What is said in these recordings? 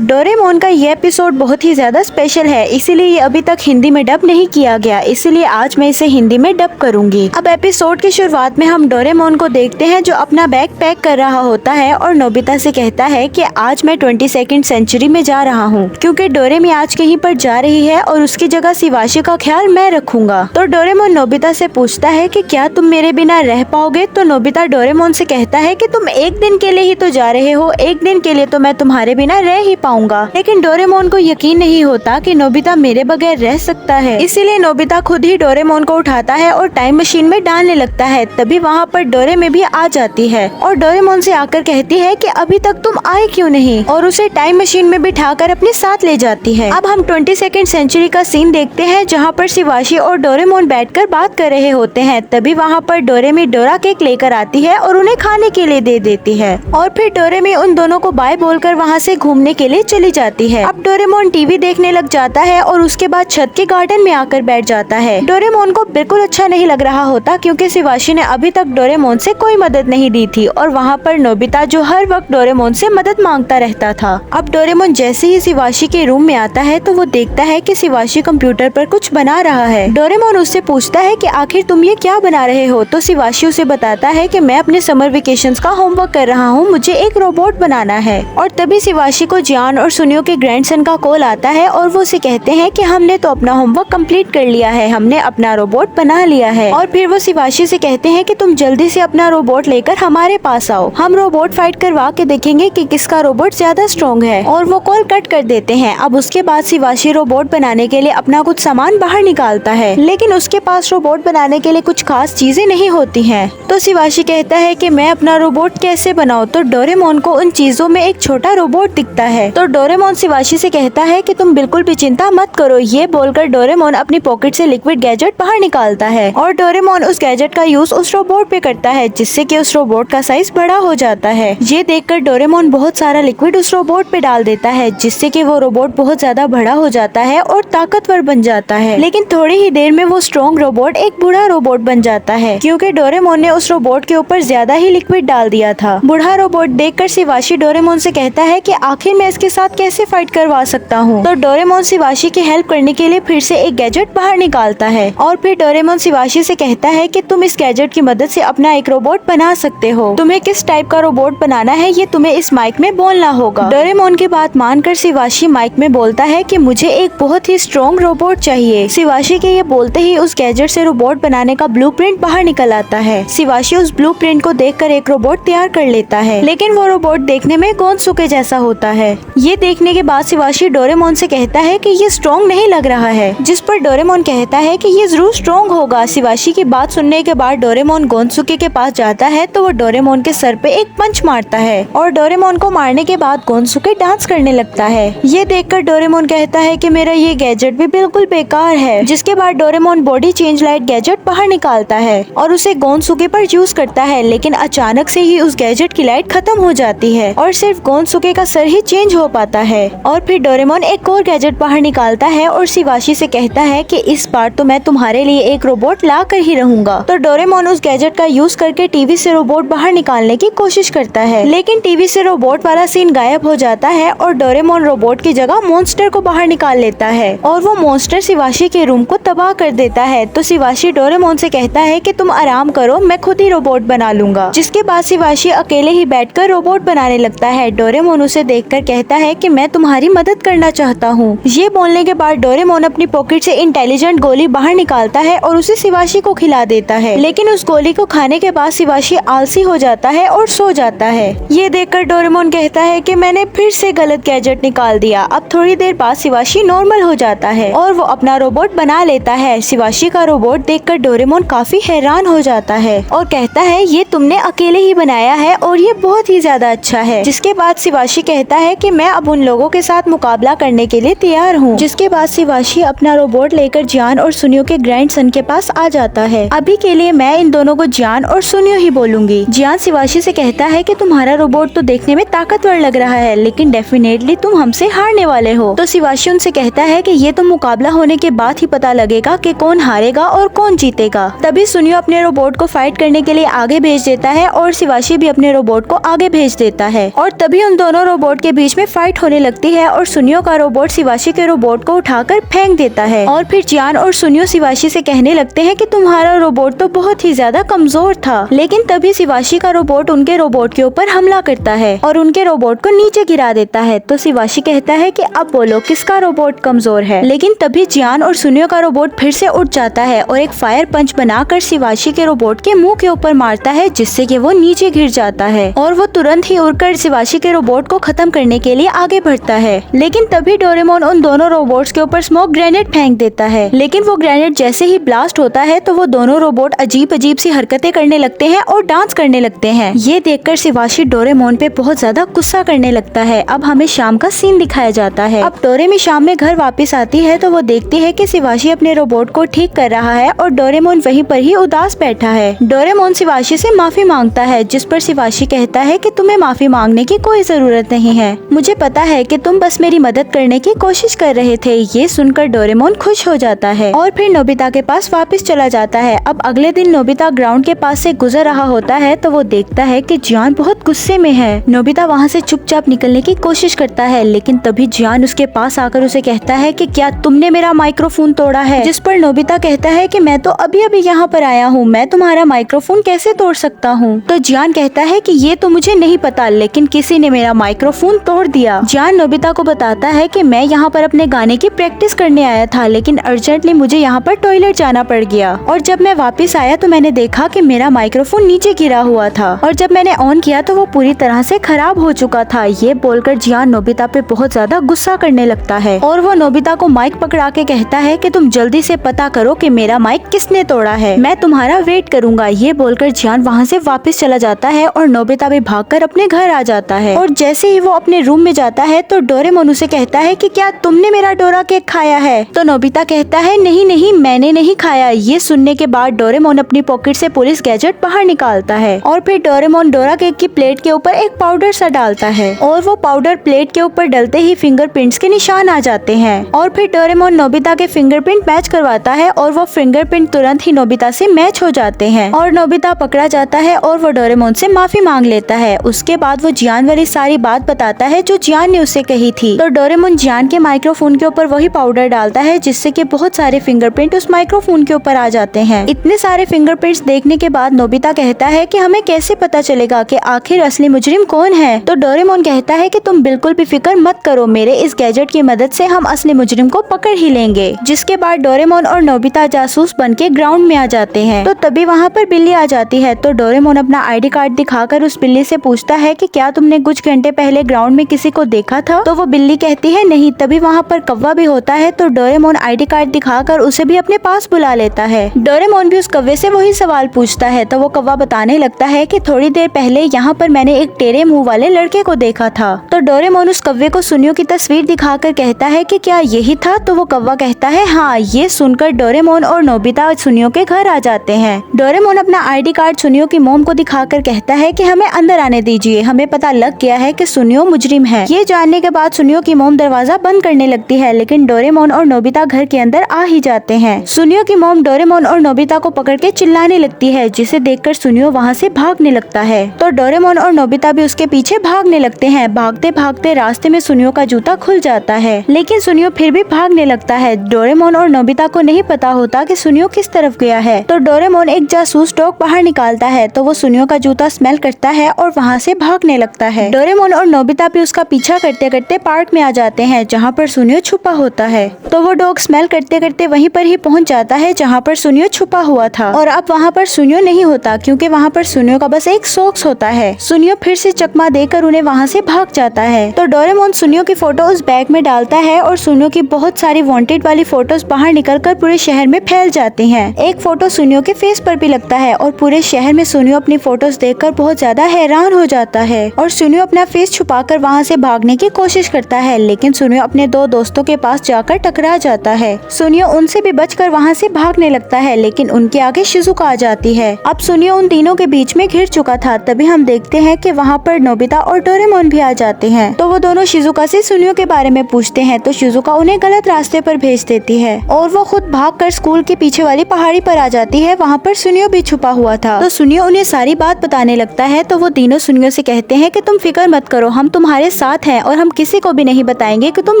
Doraemon का ये episode बहुत ही ज्यादा स्पेशल है, इसीलिए ये अभी तक हिंदी में डब नहीं किया गया, इसीलिए आज मैं इसे हिंदी में डब करूंगी। अब एपिसोड की शुरुआत में हम डोरेमोन को देखते हैं जो अपना बैग पैक कर रहा होता है और नोबिता से कहता है कि आज मैं 22वीं सेंचुरी में जा रहा हूँ क्योंकि डोरेमी आज कहीं पर जा रही है और उसकी जगह शिवाशी का ख्याल मैं रखूंगा। तो डोरेमोन नोबिता से पूछता है कि क्या तुम मेरे बिना रह पाओगे। तो नोबिता डोरेमोन से कहता है कि तुम एक दिन के लिए ही तो जा रहे हो, एक दिन के लिए तो मैं तुम्हारे बिना रह ही पाऊंगा। लेकिन डोरेमोन को यकीन नहीं होता कि नोबिता मेरे बगैर रह सकता है, इसीलिए नोबिता खुद ही डोरेमोन को उठाता है और टाइम मशीन में डालने लगता है। तभी वहाँ पर डोरेमी भी आ जाती है और डोरेमोन से आकर कहती है कि अभी तक तुम आए क्यों नहीं, और उसे टाइम मशीन में बिठाकर अपने साथ ले जाती है। अब हम 22वीं सेंचुरी का सीन देखते हैं जहाँ पर शिवाशी और डोरेमोन बैठकर बात कर रहे होते हैं। तभी वहाँ पर डोरेमी डोरा केक लेकर आती है और उन्हें खाने के लिए दे देती है और फिर डोरेमी उन दोनों को बाय बोलकर वहाँ से घूमने के लिए चली जाती है। अब डोरेमोन टीवी देखने लग जाता है और उसके बाद छत के गार्डन में आकर बैठ जाता है। डोरेमोन को बिल्कुल अच्छा नहीं लग रहा होता क्योंकि शिवाशी ने अभी तक डोरेमोन से कोई मदद नहीं दी थी और वहाँ पर नोबिता जो हर वक्त डोरेमोन से मदद मांगता रहता था। अब डोरेमोन जैसे ही शिवाशी के रूम में आता है तो वो देखता है कि शिवाशी कंप्यूटर पर कुछ बना रहा है। डोरेमोन उससे पूछता है कि आखिर तुम ये क्या बना रहे हो। तो शिवाशी उसे बताता है कि मैं अपने समर वेकेशंस का होमवर्क कर रहा हूँ, मुझे एक रोबोट बनाना है। और तभी शिवाशी को जियान और सुनियो के ग्रैंडसन का कॉल आता है और वो उसे कहते हैं कि हमने तो अपना होमवर्क कंप्लीट कर लिया है, हमने अपना रोबोट बना लिया है। और फिर वो शिवाशी से कहते हैं कि तुम जल्दी से अपना रोबोट लेकर हमारे पास आओ, हम रोबोट फाइट करवा के देखेंगे कि किसका रोबोट ज्यादा स्ट्रॉन्ग है। और वो कॉल कट कर देते हैं। अब उसके बाद शिवाशी रोबोट बनाने के लिए अपना कुछ सामान बाहर निकालता है, लेकिन उसके पास रोबोट बनाने के लिए कुछ खास चीजें नहीं होती हैं। तो शिवाशी कहता है कि मैं अपना रोबोट कैसे बनाऊं। तो डोरेमोन को उन चीजों में एक छोटा रोबोट दिखता है। तो डोरेमोन शिवाशी से कहता है कि तुम बिल्कुल भी चिंता मत करो। ये बोलकर डोरेमोन अपनी पॉकेट से लिक्विड गैजेट बाहर निकालता है और डोरेमोन उस गैजेट का यूज उस रोबोट पे करता है जिससे कि उस रोबोट का साइज बड़ा हो जाता है। ये देखकर डोरेमोन बहुत सारा लिक्विड उस रोबोट पे डाल देता है जिससे कि वो रोबोट बहुत ज्यादा बड़ा हो जाता है और ताकतवर बन जाता है। लेकिन थोड़ी ही देर में वो स्ट्रॉन्ग रोबोट एक बूढ़ा रोबोट बन जाता है क्योंकि डोरेमोन ने उस रोबोट के ऊपर ज्यादा ही लिक्विड डाल दिया था। बूढ़ा रोबोट देखकर शिवाशी डोरेमोन से कहता है कि आखिर मैं इसके साथ कैसे फाइट करवा सकता हूँ। तो डोरेमोन शिवाशी की हेल्प करने के लिए फिर से एक गैजेट बाहर निकालता है और फिर डोरेमोन शिवाशी से कहता है कि तुम इस गैजेट की मदद से अपना एक रोबोट बना सकते हो, तुम्हें किस टाइप का रोबोट बनाना है ये तुम्हें इस माइक में बोलना होगा। डोरेमोन की बात मानकर शिवाशी माइक में बोलता है कि मुझे एक बहुत ही स्ट्रॉन्ग रोबोट चाहिए। शिवाशी के ये बोलते ही उस गैजेट से रोबोट बनाने का ब्लूप्रिंट बाहर निकल आता है। शिवाशी उस ब्लूप्रिंट को देखकर एक रोबोट तैयार कर लेता है, लेकिन वो रोबोट देखने में गोंदसुके जैसा होता है। ये देखने के बाद शिवाशी डोरेमोन से कहता है कि ये स्ट्रॉन्ग नहीं लग रहा है, जिस पर डोरेमोन कहता है कि ये जरूर स्ट्रॉन्ग होगा। शिवाशी की बात सुनने के बाद डोरेमोन गोंदसुके के पास जाता है तो वो डोरेमोन के सर पे एक पंच मारता है और डोरेमोन को मारने के बाद गोंदसुके डांस करने लगता है। ये देखकर डोरेमोन कहता है कि मेरा ये गैजेट भी बिल्कुल बेकार है, जिसके बाद Doraemon body change light gadget बाहर निकालता है और उसे गोंदसुके पर यूज करता है, लेकिन अचानक से ही उस गैजेट की लाइट खत्म हो जाती है और सिर्फ गोंदसुके का सर ही चेंज हो पाता है। और फिर डोरेमोन एक और गैजेट बाहर निकालता है और शिवाशी से कहता है कि इस बार तो मैं तुम्हारे लिए एक रोबोट ला कर ही रहूंगा। तो डोरेमोन उस गैजेट का यूज करके टीवी से रोबोट बाहर निकालने की कोशिश करता है, लेकिन टीवी से रोबोट वाला सीन गायब हो जाता है और डोरेमोन रोबोट की जगह मॉन्स्टर को बाहर निकाल लेता है और वो मॉन्स्टर शिवाशी के रूम को तबाह कर देता है। तो शिवाशी डोरेमोन से कहता है कि तुम आराम करो, मैं खुद ही रोबोट बना लूंगा। जिसके बाद शिवाशी अकेले ही बैठकर रोबोट बनाने लगता है। डोरेमोन उसे देखकर कहता है कि मैं तुम्हारी मदद करना चाहता हूँ। ये बोलने के बाद डोरेमोन अपनी पॉकेट से इंटेलिजेंट गोली बाहर निकालता है और उसे शिवाशी को खिला देता है, लेकिन उस गोली को खाने के बाद शिवाशी आलसी हो जाता है और सो जाता है। ये देखकर डोरेमोन कहता है कि मैंने फिर से गलत गैजेट निकाल दिया। अब थोड़ी देर बाद शिवाशी नॉर्मल हो जाता है और वो अपना रोबोट बना लेता है। शिवाशी का रोबोट देखकर डोरेमोन काफी हैरान हो जाता है और कहता है ये तुमने अकेले ही बनाया है और ये बहुत ही ज्यादा अच्छा है। जिसके बाद शिवाशी कहता है कि मैं अब उन लोगों के साथ मुकाबला करने के लिए तैयार हूँ। जिसके बाद शिवाशी अपना रोबोट लेकर जियान और सुनियो के ग्रैंडसन के पास आ जाता है। अभी के लिए मैं इन दोनों को जियान और सुनियो ही बोलूंगी। जियान शिवाशी से कहता है कि तुम्हारा रोबोट तो देखने में ताकतवर लग रहा है, लेकिन डेफिनेटली तुम हमसे हारने वाले हो। तो शिवाशी उनसे कहता है कि ये तो मुकाबला होने के बाद ही पता लगेगा कि कौन हारेगा और कौन जीतेगा। तभी सुनियो अपने रोबोट को फाइट करने के लिए आगे भेज देता है और शिवाशी भी अपने रोबोट को आगे भेज देता है और तभी उन दोनों रोबोट के बीच में फाइट होने लगती है और सुनियो का रोबोट शिवाशी के रोबोट को उठाकर फेंक देता है। और फिर जियान और सुनियो शिवाशी से कहने लगते हैं कि तुम्हारा रोबोट तो बहुत ही ज्यादा कमजोर था। लेकिन तभी शिवाशी का रोबोट उनके रोबोट के ऊपर हमला करता है और उनके रोबोट को नीचे गिरा देता है। तो शिवाशी कहता है कि अब बोलो किसका रोबोट कमजोर है। लेकिन तभी जियान और सुनियो का रोबोट फिर से उठ जाता है और एक फायर पंच बनाकर शिवाशी के रोबोट के मुंह के ऊपर मारता है, जिससे कि वो नीचे गिर जाता है और वो तुरंत ही उड़कर शिवाशी के रोबोट को खत्म करने के लिए आगे बढ़ता है। लेकिन तभी डोरेमोन उन दोनों रोबोट्स के ऊपर स्मोक ग्रेनेड फेंक देता है। लेकिन वो ग्रेनेड जैसे ही ब्लास्ट होता है तो वो दोनों रोबोट अजीब अजीब सी हरकतें करने लगते हैं और डांस करने लगते हैं। ये देखकर शिवाशी डोरेमोन पे बहुत ज्यादा गुस्सा करने लगता है। अब हमें शाम का सीन दिखाया जाता है। अब डोरेमी शाम में घर वापस आती है तो वो देखती है कि शिवाशी अपने रोबोट को ठीक कर रहा है और डोरेमोन वहीं पर ही उदास बैठा है। डोरेमोन शिवाशी से माफी मांगता है, जिस पर शिवाशी कहता है कि तुम्हें माफी मांगने की कोई जरूरत नहीं है, मुझे पता है कि तुम बस मेरी मदद करने की कोशिश कर रहे थे। ये सुनकर डोरेमोन खुश हो जाता है और फिर नोबिता के पास वापस चला जाता है। अब अगले दिन नोबिता ग्राउंड के पास से गुजर रहा होता है तो वो देखता है कि जियान बहुत गुस्से में है। नोबिता वहाँ से चुपचाप निकलने की कोशिश करता है, लेकिन तभी जियान उसके पास आकर उसे कहता है कि क्या तुमने मेरा माइक्रोफोन तोड़ा है। जिस पर नोबिता कहता है कि मैं तो अभी अभी यहाँ पर आया हूँ, मैं तुम्हारा माइक्रोफोन कैसे तोड़ सकता हूँ। तो जियान कहता है कि ये तो मुझे नहीं पता, लेकिन किसी ने मेरा माइक्रोफोन तोड़ दिया। जियान नोबिता को बताता है कि मैं यहाँ पर अपने गाने की प्रैक्टिस करने आया था, लेकिन अर्जेंटली मुझे यहाँ पर टॉयलेट जाना पड़ गया और जब मैं वापस आया तो मैंने देखा कि मेरा माइक्रोफोन नीचे गिरा हुआ था और जब मैंने ऑन किया तो वो पूरी तरह से खराब हो चुका था। ये बोलकर जियान नोबिता पे बहुत ज्यादा गुस्सा करने लगता है और वो नोबिता को माइक पकड़ा के कहता है कि तुम जल्दी से पता करो कि मेरा माइक किसने तोड़ा है, मैं तुम्हारा वेट करूंगा। ये बोलकर जियान वहाँ से वापस चला जाता है और नोबिता भी भागकर अपने घर आ जाता है। और जैसे ही वो अपने रूम में जाता है तो डोरेमोन उसे कहता है कि क्या तुमने मेरा डोरा केक खाया है। तो नोबिता कहता है नहीं नहीं, मैंने नहीं खाया। ये सुनने के बाद डोरेमोन अपनी पॉकेट से पुलिस गैजेट बाहर निकालता है और फिर डोरेमोन डोरा केक की प्लेट के ऊपर एक पाउडर सा डालता है और वो पाउडर प्लेट के ऊपर डलते ही फिंगरप्रिंट्स के निशान आ जाते हैं और फिर डोरेमोन नोबिता के फिंगरप्रिंट मैच करवाता है और वो फिंगरप्रिंट तुरंत ही नोबिता से मैच हो जाते हैं और नोबिता पकड़ा जाता है और वो डोरेमोन से माफी मांग लेता है। उसके बाद वो जियान वाली सारी बात बताता है जो जियान ने उससे कही थी। तो डोरेमोन जियान के माइक्रोफोन के ऊपर वही पाउडर डालता है, जिससे कि बहुत सारे फिंगरप्रिंट उस माइक्रोफोन के ऊपर आ जाते हैं। इतने सारे फिंगरप्रिंट्स देखने के बाद नोबिता कहता है कि हमें कैसे पता चलेगा कि आखिर असली मुजरिम कौन है। तो डोरेमोन कहता है कि तुम बिल्कुल भी फिक्र मत करो, मेरे इस गैजेट की मदद से हम असली मुजरिम को पकड़ ही लेंगे। जिसके बाद डोरेमोन और नोबिता जासूस बन के ग्राउंड में आ जाते हैं। तो तभी वहाँ पर बिल्ली आ जाती है। तो डोरेमोन अपना आईडी कार्ड दिखाकर उस बिल्ली से पूछता है कि क्या तुमने कुछ घंटे पहले ग्राउंड में किसी को देखा था। तो वो बिल्ली कहती है नहीं। तभी वहाँ पर कौवा भी होता है। तो डोरेमोन आईडी कार्ड दिखाकर उसे भी अपने पास बुला लेता है। डोरेमोन भी उस कौवे से वही सवाल पूछता है। तो वो कौवा बताने लगता है कि थोड़ी देर पहले यहाँ पर मैंने एक टेढ़े मुंह वाले लड़के को देखा था। तो डोरेमोन उस कौवे को सुनियो की तस्वीर दिखाकर कहता है कि क्या यही था। तो वो कौवा कहता है हाँ। ये सुनकर डोरेमोन और नोबिता सुनियो के घर आ जाते हैं। डोरेमोन अपना आईडी कार्ड सुनियो की मोम को दिखाकर कहता है कि हमें अंदर आने दीजिए, हमें पता लग गया है कि सुनियो मुजरिम है। ये जानने के बाद सुनियो की मोम दरवाजा बंद करने लगती है, लेकिन डोरेमोन और नोबिता घर के अंदर आ ही जाते हैं। सुनियो की मोम डोरेमोन और नोबिता को पकड़ के चिल्लाने लगती है, जिसे देखकर सुनियो वहाँ से भागने लगता है। तो डोरेमोन और नोबिता भी उसके पीछे भागने लगते हैं। भागते भागते रास्ते में सुनियो का जूता खुल जाता है, लेकिन सुनियो फिर भी भागने लगता है। डोरेमोन और नोबिता को नहीं पता होता कि सुनियो किस तरफ गया है। तो डोरेमोन एक जासूस डॉग बाहर निकालता है। तो वो सुनियो का जूता स्मेल करता है और वहाँ से भागने लगता है। डोरेमोन और नोबिता भी उसका पीछा करते करते पार्क में आ जाते हैं, जहाँ पर सुनियो छुपा होता है। तो वो डॉग स्मेल करते करते वहीं पर ही पहुँच जाता है जहाँ पर सुनियो छुपा हुआ था। और अब वहाँ पर सुनियो नहीं होता, क्योंकि वहाँ पर सुनियो का बस एक सॉक्स होता है। सुनियो फिर से चकमा देकर उन्हें वहाँ से भाग जाता है। तो डोरेमोन सुनियो की फोटो उस बैग में डालता है और सुनियो की बहुत सारी वांटेड वाली फोटोज बाहर निकलकर पूरे शहर में फैल जाती हैं। एक फोटो सुनियो के फेस पर भी लगता है और पूरे शहर में सुनियो अपनी फोटोज देखकर बहुत ज्यादा हैरान हो जाता है और सुनियो अपना फेस छुपाकर वहाँ से भागने की कोशिश करता है, लेकिन सुनियो अपने दो दोस्तों के पास जाकर टकरा जाता है। सुनियो उनसे भी बचकर वहाँ से भागने लगता है, लेकिन उनके आगे शिजुका आ जाती है। अब सुनियो उन तीनों के बीच में घिर चुका था। तभी हम देखते हैं कि वहाँ पर नोबिता और डोरेमोन भी आ जाते हैं। तो वो दोनों शिजुका से सुनियो के बारे में पूछते हैं। तो शिजुका उन्हें गलत रास्ते पर भेज देती है और वो खुद भागकर स्कूल के पीछे वाली पहाड़ी पर आ जाती है। वहाँ पर सुनियो भी छुपा हुआ था। तो सुनियो उन्हें सारी बात बताने लगता है। तो वो तीनों सुनियो से कहते हैं कि तुम फिक्र मत करो, हम तुम्हारे साथ हैं और हम किसी को भी नहीं बताएंगे कि तुम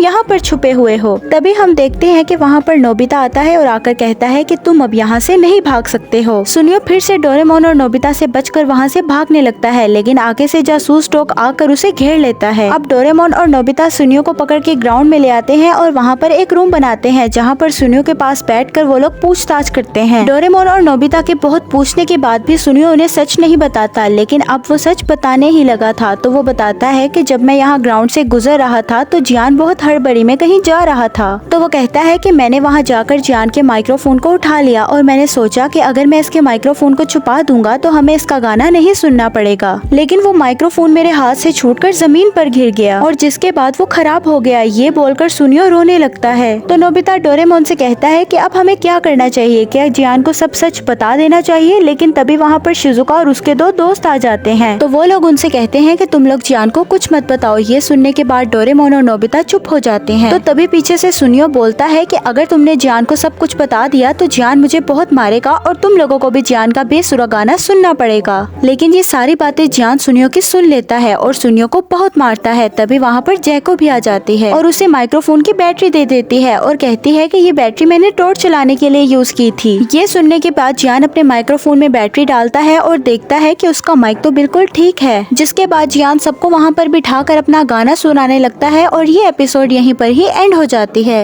यहाँ पर छुपे हुए हो। तभी हम देखते हैं कि वहाँ पर नोबिता आता है और आकर कहता है कि तुम अब यहाँ से नहीं भाग सकते हो। सुनियो फिर से डोरेमोन और नोबिता से बचकर वहाँ से भागने लगता है, लेकिन आगे से जासूस टोक आकर उसे घेर लेता है। अब डोरेमोन और नोबिता सुनियो को पकड़ के ग्राउंड में ले आते हैं और वहाँ पर एक रूम बनाते हैं जहाँ पर सुनियो के पास बैठकर वो लोग पूछताछ करते हैं। डोरेमोन और नोबिता के बहुत पूछने के बाद भी सुनियो उन्हें सच नहीं बताता, लेकिन अब वो सच बताने ही लगा था। तो वो बताता है कि जब मैं यहाँ ग्राउंड से गुजर रहा था तो जियान बहुत हड़बड़ी में कहीं जा रहा था। तो वो कहता है कि मैंने वहाँ जाकर जियान के माइक्रोफोन को उठा लिया और मैंने सोचा कि अगर मैं इसके माइक्रोफोन को छुपा दूंगा तो हमें इसका गाना नहीं सुनना पड़ेगा, लेकिन वो माइक्रोफोन मेरे हाथ से छूटकर जमीन पर गिर गया और जिसके बाद वो खराब हो गया। ये बोलकर सुनियो रोने लगता है। तो नोबिता डोरेमोन से कहता है कि अब हमें क्या करना चाहिए, क्या जियान को सब सच बता देना चाहिए। लेकिन तभी वहाँ पर शिजुका और उसके दो दोस्त आ जाते हैं। तो वो लोग उनसे कहते हैं कि तुम लोग जियान को कुछ मत बताओ। ये सुनने के बाद डोरेमोन और नोबिता चुप हो जाते हैं। तो तभी पीछे से सुनियो बोलता है कि अगर तुमने जियान को सब कुछ बता दिया तो जियान मुझे बहुत मारेगा और तुम लोगों को भी जियान का बेसुरा गाना सुनना पड़ेगा। लेकिन ये सारी बातें जियान सुनियो की सुन लेता है और सुनियो को बहुत मारता है। तभी वहाँ पर जैको भी आ जाती है और उसे माइक्रोफोन की बैटरी दे देती है और कहती है कि ये बैटरी मैंने टॉर्च चलाने के लिए यूज की थी। ये सुनने के बाद जियान अपने माइक्रोफोन में बैटरी डालता है और देखता है कि उसका माइक तो बिल्कुल ठीक है। जिसके बाद जियान सबको वहाँ पर बिठाकर अपना गाना सुनाने लगता है और ये एपिसोड यहीं पर ही एंड हो जाती है।